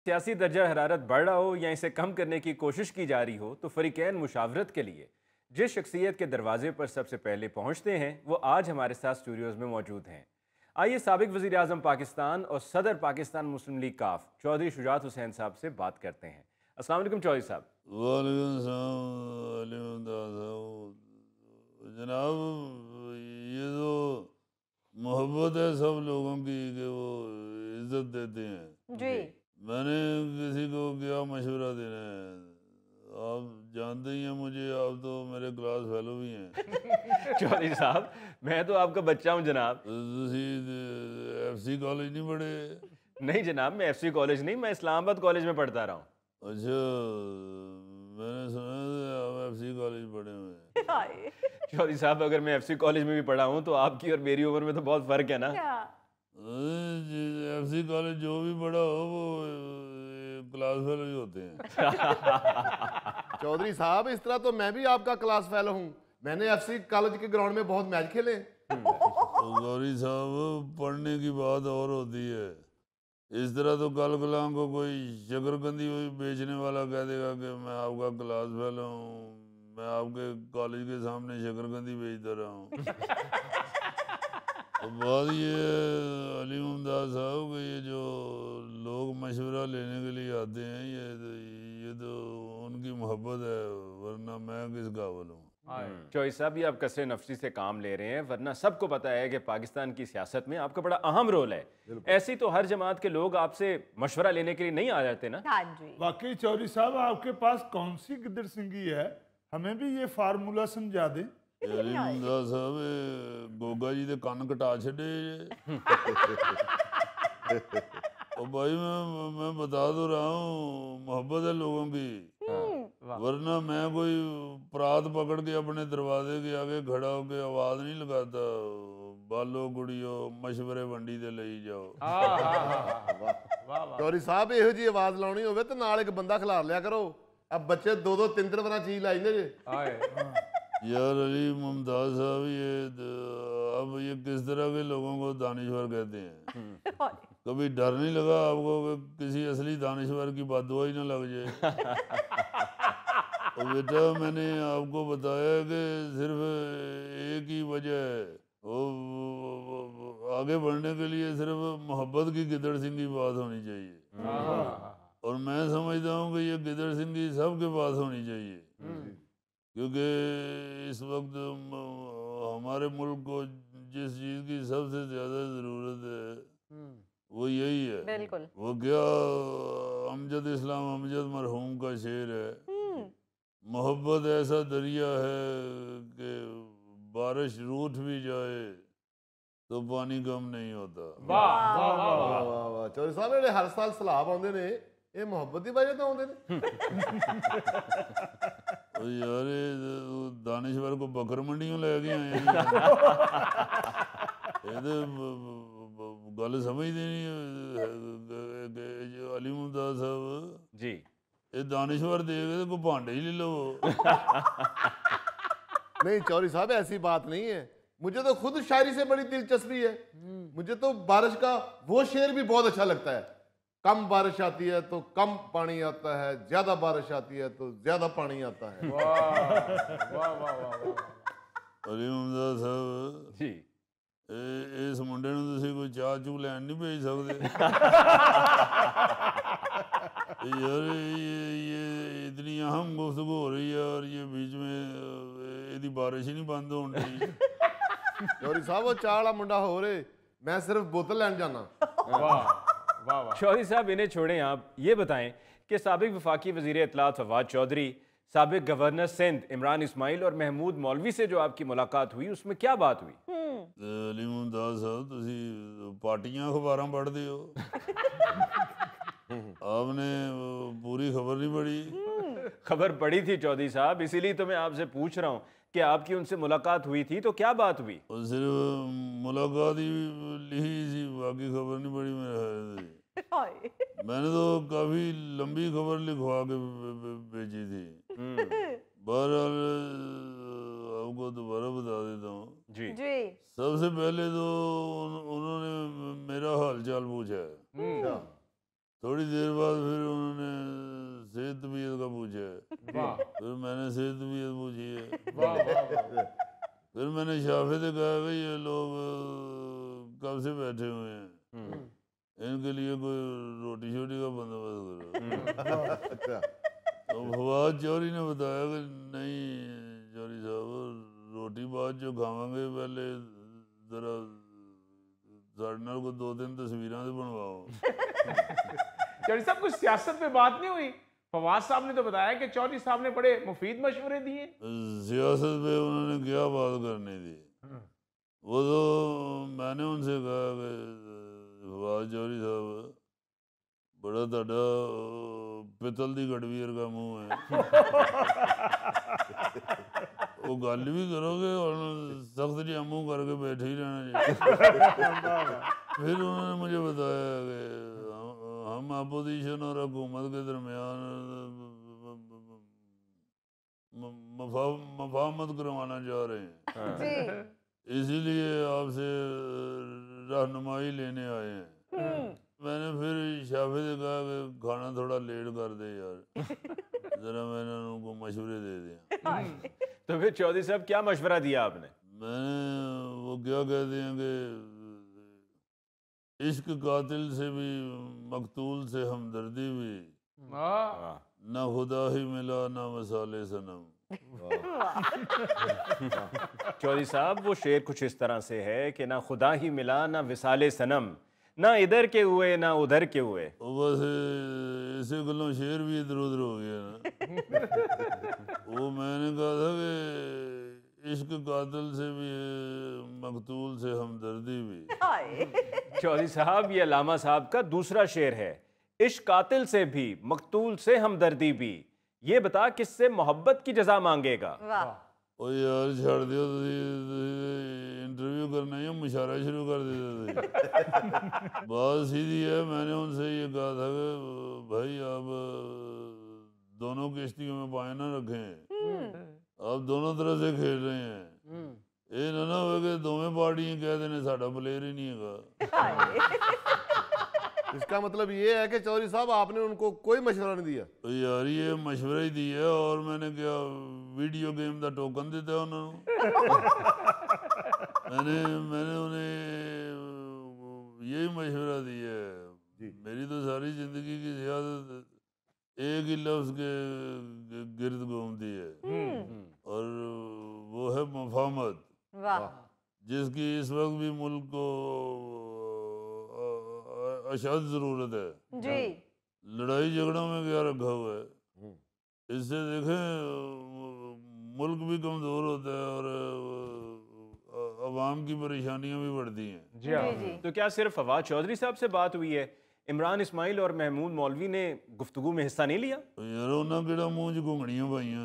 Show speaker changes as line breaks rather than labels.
सियासी दर्जा हरारत बढ़ रहा हो या इसे कम करने की कोशिश की जा रही हो तो फरीकैन मुशावरत के लिए जिस शख्सियत के दरवाजे पर सबसे पहले पहुंचते हैं वो आज हमारे साथ स्टूडियोज में मौजूद हैं। आइए साबिक वज़ीर आज़म पाकिस्तान और सदर पाकिस्तान मुस्लिम लीग काफ चौधरी शुजात हुसैन साहब से बात करते हैं। अस्सलाम वालेकुम चौधरी साहब।
वालेकुम सलाम जनाब। ये तो मोहब्बत है सब लोगों की कि वो इज्जत देते हैं।
जी।
मैंने किसी को क्या मशवरा देना है, आप जानते ही हैं मुझे, आप तो मेरे क्लास फेलो भी हैं।
चौधरी साहब मैं तो आपका बच्चा हूं जनाब।
FC कॉलेज नहीं पढ़े?
नहीं जनाब, मैं FC कॉलेज नहीं, मैं इस्लामाबाद कॉलेज में पढ़ता रहा हूँ।
अच्छा, मैंने सुना था आप FC कॉलेज पढ़े हुए हैं।
हाय।
चौधरी साहब अगर मैं FC कॉलेज में भी पढ़ा हूँ तो आपकी और मेरी उम्र में तो बहुत फर्क है ना।
क्या?
FC कॉलेज जो भी पढ़ा हो वो क्लास फेलो ही होते हैं।
चौधरी साहब इस तरह तो मैं भी आपका क्लास फेलो हूँ। मैंने FC कॉलेज के ग्राउंड में बहुत मैच खेले।
तो गौरी साहब, पढ़ने की बात और होती है। इस तरह तो कल कलां को कोई शकरकंदी बेचने वाला कह देगा कि मैं आपका क्लास फेलो हूँ, मैं आपके कॉलेज के सामने शकरकंदी बेचता रहा हूँ। तो बात ये अली मुमताज साहब कि ये जो लोग मशवरा लेने के लिए आते हैं ये तो उनकी मोहब्बत है, वरना मैं किस काबिल हूँ।
चौधरी साहब ये आप कसरे नफसी से काम ले रहे हैं, वरना सबको पता है कि पाकिस्तान की सियासत में आपका बड़ा अहम रोल है। ऐसी तो हर जमात के लोग आपसे मशवरा लेने के लिए नहीं आ जाते ना।
हाँ जी।
वाकई चौधरी साहब आपके पास कौन सी गिदड़ सिंगी है, हमें भी ये फार्मूला समझा दें।
अली मुमताज साहब, गोगा जी दे कान कटा छड़े। और भाई मैं बता तो रहा हूँ, मोहब्बत है लोगों की, वरना मैं कोई परात पकड़ के अपने दरवाजे के आगे खड़ा होके आवाज नहीं लगाता, बालो कुड़ियो मशवरे वंडी दे ले जाओ।
चौधरी साहब ਇਹੋ ਜੀ ਆਵਾਜ਼ ਲਾਉਣੀ ਹੋਵੇ ਤੇ ਨਾਲ ਇੱਕ ਬੰਦਾ ਖਿਲਾਰ ਲਿਆ ਕਰੋ। अब बच्चे दो दो तीन तीन बना चीज लाई ने जे।
यार अली मुमताज साहब, अब ये किस तरह के लोगों को दानिश्वर कहते हैं? कभी डर नहीं लगा आपको कि किसी असली दानिश्वर की बददुआ ही ना लग जाए? तो बेटा मैंने आपको बताया कि सिर्फ एक ही वजह है, वो आगे बढ़ने के लिए सिर्फ मोहब्बत की गिदड़ सिंह की बात होनी चाहिए। और मैं समझता हूँ कि ये गिदड़ सिंगी सबके पास होनी चाहिए, क्योंकि इस वक्त हमारे मुल्क को जिस चीज़ की सबसे ज़्यादा ज़रूरत है वो यही है।
बिल्कुल।
वो क्या, अमजद इस्लाम अमजद मरहूम का शेर है, मोहब्बत ऐसा दरिया है कि बारिश रूठ भी जाए तो पानी कम नहीं होता।
वाह वाह वाह। चौधरी साहब ਜਿਹੜੇ ਹਰ ਸਾਲ ਸਲਾਬ ਆਉਂਦੇ ਨੇ ਇਹ ਮੁਹੱਬਤ ਦੀ ਵਜ੍ਹਾ ਤੋਂ ਆਉਂਦੇ ਨੇ।
तो यार दानिश्वर को बकर मंडियों ले गए हैं। ये तो गल समझते नहीं जो अली मुमताज साहब
जी।
ये दानिश्वर दे गए तो भांडे ही ले लो।
नहीं चौधरी साहब ऐसी बात नहीं है, मुझे तो खुद शायरी से बड़ी दिलचस्पी है। मुझे तो बारिश का वो शेर भी बहुत अच्छा लगता है, कम बारिश आती है तो कम पानी आता है, ज्यादा बारिश आती है तो ज्यादा पानी आता है।
अली मुमताज साहब
जी।
इस मुंडे ਨੂੰ ਤੁਸੀਂ ਕੋਈ ਚਾਹ ਚੂ ਲੈਣ नहीं भेज सकते? यार ये इतनी अहम गुफ्तगू हो रही है और ये बीच में ਇਹਦੀ बारिश ही नहीं बंद होने दी।
चौधरी साहब वो चाह वाला मुंडा हो रहे, मैं सिर्फ बोतल लैन जाना।
चौधरी साहब इन्हें छोड़ें, आप ये बताएं कि साबिक वफाकी वज़ीर इत्तलात फवाद चौधरी, साबिक गवर्नर सिंध इमरान इस्माइल और महमूद मौलवी से जो आपकी मुलाकात हुई उसमें क्या बात हुई?
अली मुमताज साहब, तुसी पार्टियां अखबारां पढ़ते हो, आपने पूरी खबर नहीं पढ़ी?
खबर पड़ी थी चौधरी साहब, इसीलिए तो मैं आपसे पूछ रहा हूँ कि आपकी उनसे मुलाकात हुई थी तो क्या बात हुई?
और सिर्फ मुलाकात ही लिखी सी, बाकी खबर नहीं पड़ी मेरे ख्याल से। मैंने तो काफी लंबी खबर लिखवा के भेजी थी। बहरहाल आपको दोबारा बता देता हूँ
जी।
जी।
सबसे पहले तो उन्होंने मेरा हाल चाल पूछा है। थोड़ी देर बाद फिर उन्होंने सेहत तबीयत का पूछा है,
वाह
फिर मैंने सेहत तबीयत पूछी है,
वाह वाह वाह।
फिर मैंने शाफे से कहा कि ये लोग कब से बैठे हुए हैं, इनके लिए कोई रोटी शोटी का बंदोबस्त करो।
अच्छा।
तो फवाद चौधरी ने बताया कि नहीं चौधरी साहब, रोटी बाद जो खावांगे पहले जरा साढ़े नाल को 2-3 तस्वीरां तो बनवाओ।
चौधरी साहब कुछ सियासत पे बात नहीं हुई? फवाद साहब ने तो बताया कि चौधरी साहब ने बड़े मुफीद मशवरे दिए।
सियासत पे उन्होंने क्या बात करनी थी, वो तो मैंने उनसे कहा कि फवाद चौधरी साहब, बड़ा ਤੁਹਾਡਾ पितल दी गड़वी वर्गा मुंह है, वो गल भी करोगे और सख्त जी मुंह करके बैठे ही रहना चाहिए। फिर उन्होंने मुझे बताया कि हम अपोजिशन और हुकूमत के दरमियान मफाहमत करवाना चाह रहे हैं,
जी
इसीलिए आपसे रहनुमाई लेने आए हैं। मैंने फिर शाफे से कहा कि खाना थोड़ा लेट कर दे यार, जरा मैंने उनको मशवरे दे दिया।
तो फिर चौधरी साहब क्या मशवरा दिया आपने?
मैंने वो क्या कहते हैं कि इश्क कातिल से भी मकतूल से हमदर्दी भी,
वाह
वाह।
ना खुदा ही मिला ना मसाले सनम।
चौधरी साहब वो शेर कुछ इस तरह से है कि ना खुदा ही मिला ना विसाले सनम, ना इधर के हुए ना उधर के हुए।
वो बस ऐसे गलों शेर भी इधर उधर हो गया ना। वो मैंने कहा था कि इश्क कातिल से भी मकतूल से हमदर्दी भी।
चौधरी साहब ये अल्लामा साहब का दूसरा शेर है, इश्क कातिल से भी मकतूल से हमदर्दी भी, ये बता किससे मोहब्बत की जजा मांगेगा।
वाह
ओ यार छड़ दियो, इंटरव्यू करना या मुशायरा शुरू कर देते थे। बात सीधी है, मैंने उनसे ये कहा था कि भाई आप दोनों किश्तियों में पाए ना रखें, आप दोनों तरफ से खेल रहे हैं, ये ना हो कि दोवें पार्टियां कह देने साडा प्लेयर ही नहीं है।
इसका मतलब ये है कि चौधरी साहब आपने उनको कोई मशवरा नहीं दिया?
तो यार ये मशवरा ही दिया, और मैंने क्या वीडियो गेम का टोकन दिता उन्होंने। मैंने उन्हें यही मशवरा दिया है। मेरी तो सारी जिंदगी की सियासत एक ही लफ्ज के गिर्द घूमती है, और वो है मफाहमत,
वाह
जिसकी इस वक्त भी मुल्क को अशद जरूरत है।
जी
लड़ाई झगड़ों में क्या रखा हुआ है, इससे देखें मुल्क भी कमजोर होता है और अवाम की परेशानियां भी बढ़ती हैं।
जी हाँ।
जी
तो क्या सिर्फ फवाद चौधरी साहब से बात हुई है, इमरान इस्माइल और महमूद मौलवी ने गुफ्तगू में हिस्सा नहीं लिया?
यार उन्होंने केड़ा मुंह च घुंगड़ियां पाइयां।